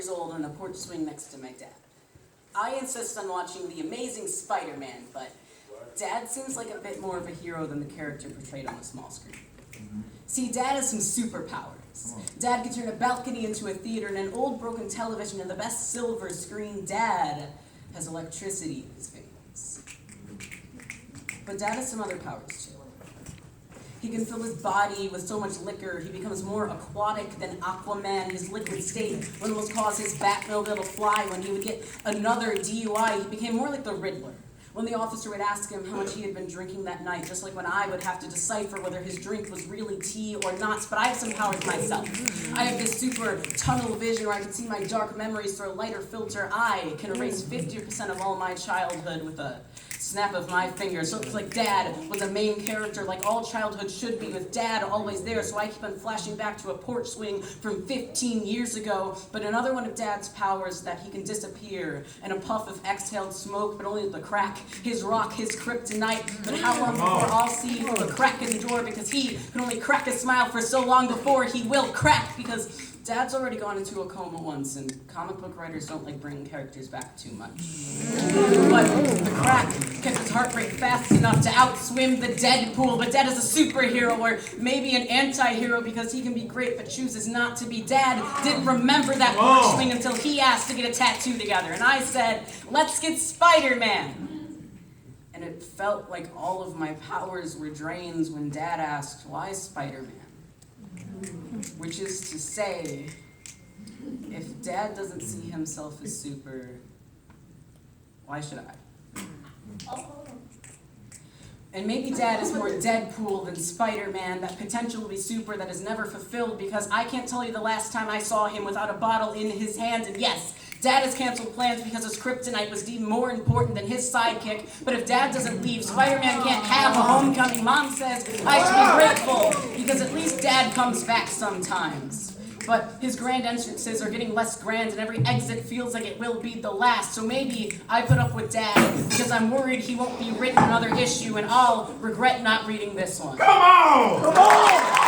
years old on a porch swing next to my dad. I insist on watching The Amazing Spider-Man, but Dad seems like a bit more of a hero than the character portrayed on the small screen. See, Dad has some superpowers. Dad can turn a balcony into a theater and an old broken television and the best silver screen. Dad has electricity in his veins. But Dad has some other powers too. He can fill his body with so much liquor, he becomes more aquatic than Aquaman. His liquid state would almost cause his Batmobile to fly. When he would get another DUI, he became more like the Riddler. When the officer would ask him how much he had been drinking that night, just like when I would have to decipher whether his drink was really tea or not. But I have some powers myself. I have this super tunnel vision where I can see my dark memories through a lighter filter. I can erase 50% of all my childhood with a snap of my fingers. So it's like Dad was a main character, like all childhood should be, with Dad always there. So I keep on flashing back to a porch swing from 15 years ago. But another one of Dad's powers is that he can disappear in a puff of exhaled smoke, but only the crack. His rock, his kryptonite. But how long before I'll see through a crack in the door? Because he can only crack a smile for so long before he will crack. Because Dad's already gone into a coma once, and comic book writers don't like bringing characters back too much. But the crack kept his heart rate fast enough to outswim the Deadpool. But Dad is a superhero, or maybe an anti-hero, because he can be great but chooses not to be. Dad didn't remember that porch swing until he asked to get a tattoo together. And I said, let's get Spider-Man. And it felt like all of my powers were drained when Dad asked, why Spider-Man? Which is to say, if Dad doesn't see himself as super, why should I? And maybe Dad is more Deadpool than Spider-Man, that potential to be super that is never fulfilled, because I can't tell you the last time I saw him without a bottle in his hand. And yes, Dad has canceled plans because his kryptonite was deemed more important than his sidekick. But if Dad doesn't leave, Spider-Man can't have a homecoming. Mom says I should be grateful, because at least Dad comes back sometimes. But his grand entrances are getting less grand, and every exit feels like it will be the last. So maybe I put up with Dad because I'm worried he won't be written another issue, and I'll regret not reading this one. Come on! Come on!